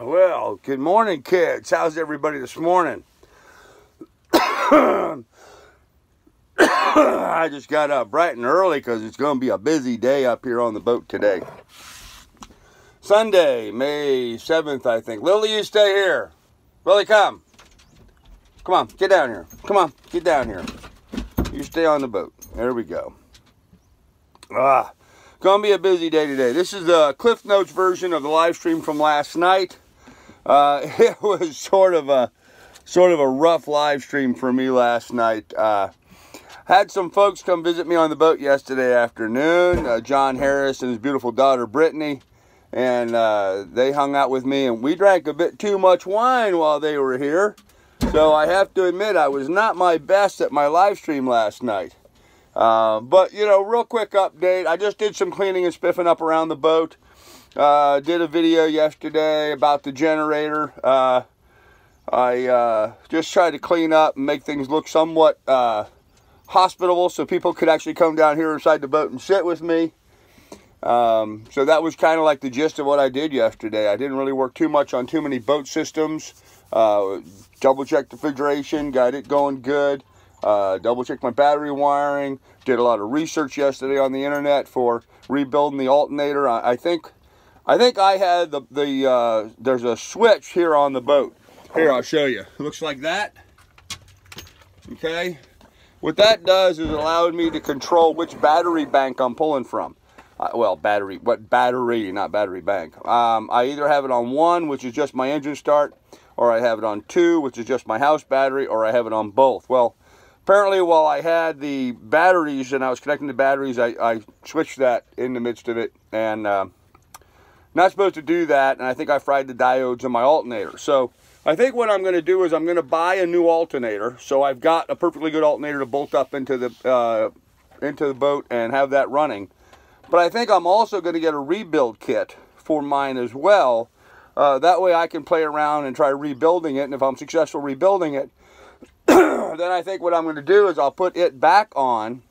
Well, good morning, kids. How's everybody this morning? I just got up bright and early because it's going to be a busy day up here on the boat today. Sunday, May 7th, I think. Lily, you stay here. Lily, come. Come on, get down here. Come on, get down here. You stay on the boat. There we go. Gonna be a busy day today. This is the Cliff Notes version of the live stream from last night. It was sort of a rough live stream for me last night. Had some folks come visit me on the boat yesterday afternoon. John Harris and his beautiful daughter Brittany, and they hung out with me, and we drank a bit too much wine while they were here. So I have to admit I was not my best at my live stream last night. But, you know, real quick update. I just did some cleaning and spiffing up around the boat. Did a video yesterday about the generator. I just tried to clean up and make things look somewhat hospitable so people could actually come down here inside the boat and sit with me. So that was kind of like the gist of what I did yesterday. I didn't really work too much on too many boat systems. Double checked refrigeration, got it going good. Double checked my battery wiring. Did a lot of research yesterday on the internet for rebuilding the alternator. I think I had there's a switch here on the boat. Here, I'll show you. It looks like that. Okay. What that does is it allowed me to control which battery bank I'm pulling from. Well, battery, not battery bank. I either have it on 1, which is just my engine start, or I have it on 2, which is just my house battery, or I have it on both. Well, apparently while I had the batteries and I was connecting the batteries, I switched that in the midst of it, and not supposed to do that, and I think I fried the diodes in my alternator. So I think what I'm going to do is I'm going to buy a new alternator. So I've got a perfectly good alternator to bolt up into the boat and have that running. But I think I'm also going to get a rebuild kit for mine as well. That way I can play around and try rebuilding it. And if I'm successful rebuilding it, then I think what I'm going to do is I'll put it back on,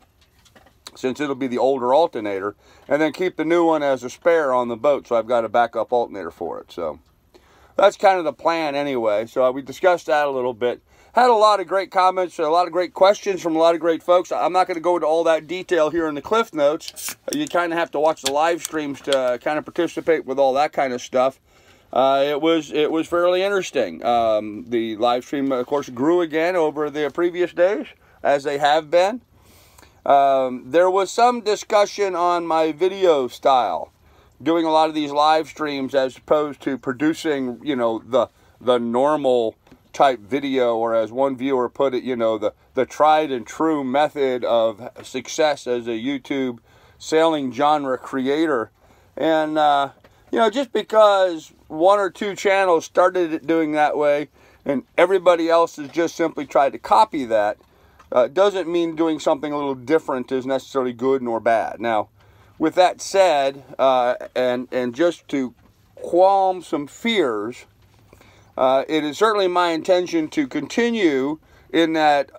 since it'll be the older alternator, and then keep the new one as a spare on the boat. So I've got a backup alternator for it. So that's kind of the plan anyway. So we discussed that a little bit. Had a lot of great comments, a lot of great questions from a lot of great folks. I'm not going to go into all that detail here in the Cliff Notes. You kind of have to watch the live streams to kind of participate with all that kind of stuff. It was fairly interesting. The live stream, of course, grew again over the previous days, as they have been. There was some discussion on my video style, doing a lot of these live streams as opposed to producing, you know, the normal type video, or as one viewer put it, you know, the tried and true method of success as a YouTube sailing genre creator. And you know, just because 1 or 2 channels started it doing that way and everybody else has just simply tried to copy that, doesn't mean doing something a little different is necessarily good nor bad. Now, with that said, and just to qualm some fears, it is certainly my intention to continue in that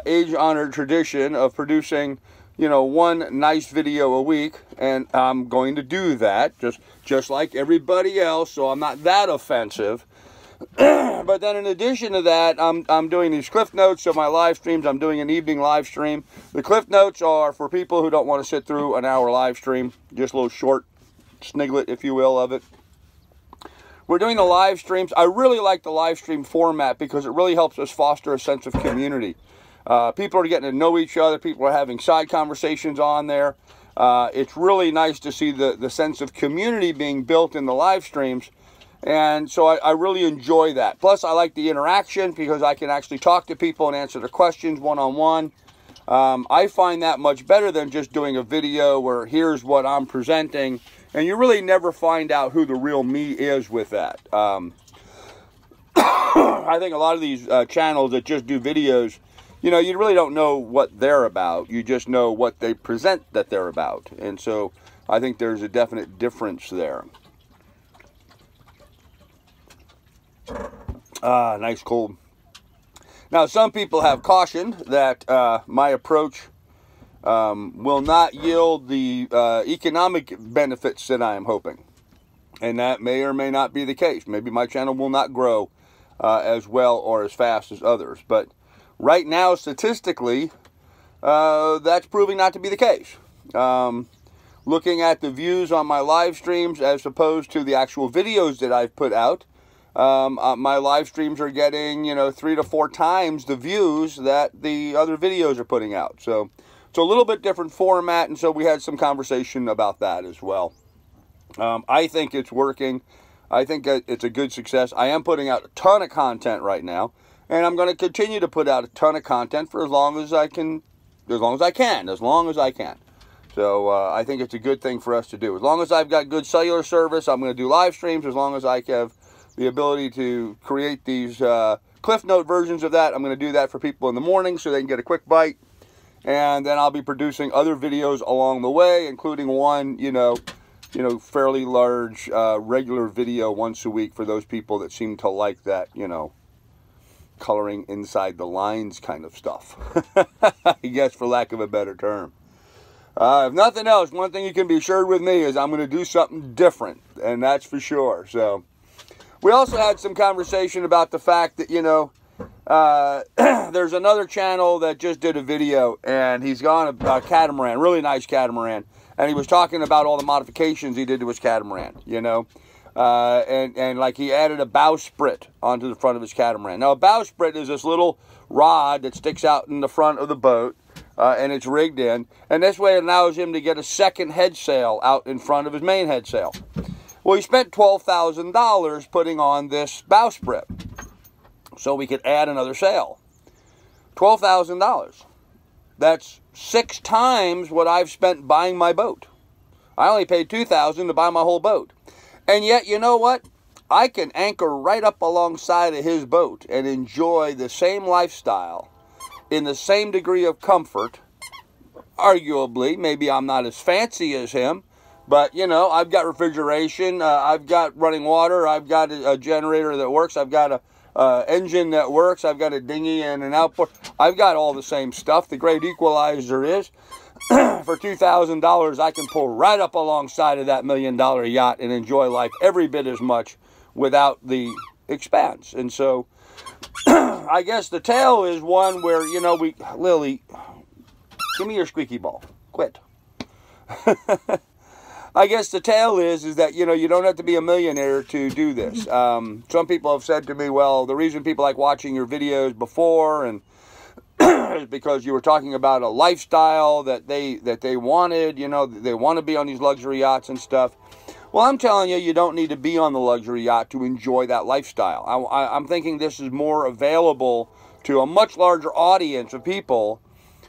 age-honored tradition of producing, you know, 1 nice video a week, and I'm going to do that just like everybody else, so I'm not that offensive. But then in addition to that, I'm doing these Cliff Notes of my live streams. I'm doing an evening live stream. The Cliff Notes are for people who don't want to sit through an hour live stream, just a little short sniglet, if you will, of it. We're doing the live streams. I really like the live stream format because it really helps us foster a sense of community. People are getting to know each other. People are having side conversations on there. It's really nice to see the sense of community being built in the live streams. And so I really enjoy that. Plus, I like the interaction because I can actually talk to people and answer their questions one-on-one. I find that much better than just doing a video where here's what I'm presenting, and you really never find out who the real me is with that. I think a lot of these channels that just do videos, you know, you really don't know what they're about. You just know what they present that they're about. And so I think there's a definite difference there. Nice cold. Now, some people have cautioned that my approach will not yield the economic benefits that I am hoping. And that may or may not be the case. Maybe my channel will not grow as well or as fast as others. But right now, statistically, that's proving not to be the case. Looking at the views on my live streams as opposed to the actual videos that I've put out, my live streams are getting, 3 to 4 times the views that the other videos are putting out. So it's a little bit different format, and so we had some conversation about that as well. I think it's working. I think it's a good success. I am putting out a ton of content right now, and I'm going to continue to put out a ton of content for as long as I can. So I think it's a good thing for us to do. As long as I've got good cellular service, I'm going to do live streams. As long as I have the ability to create these Cliff Note versions of that, I'm going to do that for people in the morning so they can get a quick bite. And then I'll be producing other videos along the way, including one, fairly large regular video once a week for those people that seem to like that, coloring inside the lines kind of stuff. I guess, for lack of a better term. If nothing else, one thing you can be assured with me is I'm going to do something different, and that's for sure. So we also had some conversation about the fact that, there's another channel that just did a video, and he's got a catamaran, really nice catamaran, and he was talking about all the modifications he did to his catamaran, and like he added a bowsprit onto the front of his catamaran. Now, a bowsprit is this little rod that sticks out in the front of the boat, and it's rigged in, and this way it allows him to get a second head sail out in front of his main head sail. Well, he spent $12,000 putting on this bowsprit so we could add another sail. $12,000. That's 6 times what I've spent buying my boat. I only paid $2,000 to buy my whole boat. And yet, you know what? I can anchor right up alongside of his boat and enjoy the same lifestyle in the same degree of comfort. Arguably, maybe I'm not as fancy as him, but, I've got refrigeration, I've got running water, I've got a generator that works, I've got a engine that works, I've got a dinghy and an outboard. I've got all the same stuff. The great equalizer is, for $2,000, I can pull right up alongside of that $1 million yacht and enjoy life every bit as much without the expense. And so, I guess the tale is one where, Lily, give me your squeaky ball. Quit. I guess the tale is that, you don't have to be a millionaire to do this. Some people have said to me, well, the reason people like watching your videos before and is because you were talking about a lifestyle that they wanted, they want to be on these luxury yachts and stuff. Well, I'm telling you, you don't need to be on the luxury yacht to enjoy that lifestyle. I'm thinking this is more available to a much larger audience of people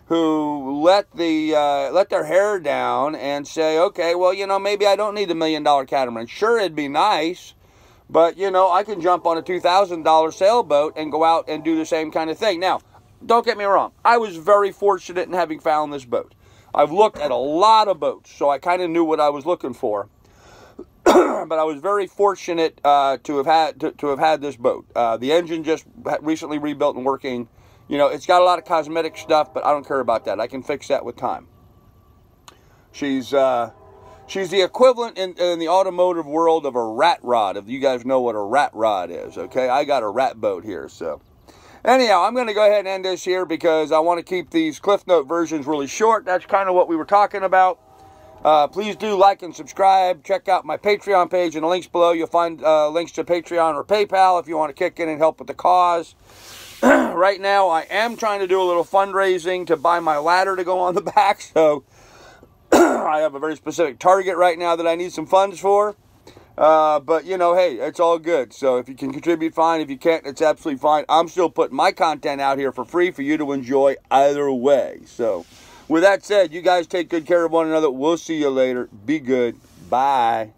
who let their hair down and say, okay, well, maybe I don't need a $1 million catamaran. Sure, it'd be nice, but, I can jump on a $2,000 sailboat and go out and do the same kind of thing. Now, don't get me wrong. I was very fortunate in having found this boat. I've looked at a lot of boats, so I kind of knew what I was looking for. But I was very fortunate to have had this boat. The engine just recently rebuilt and working. It's got a lot of cosmetic stuff, but I don't care about that. I can fix that with time. She's the equivalent in the automotive world of a rat rod, if you guys know what a rat rod is, okay? I got a rat boat here, so. Anyhow, I'm going to go ahead and end this here because I want to keep these Cliff Note versions really short. That's kind of what we were talking about. Please do like and subscribe. Check out my Patreon page in the links below. You'll find links to Patreon or PayPal if you want to kick in and help with the cause. Right now, I am trying to do a little fundraising to buy my ladder to go on the back. So I have a very specific target right now that I need some funds for. But, hey, it's all good. So if you can contribute, fine. If you can't, it's absolutely fine. I'm still putting my content out here for free for you to enjoy either way. So with that said, you guys take good care of one another. We'll see you later. Be good. Bye.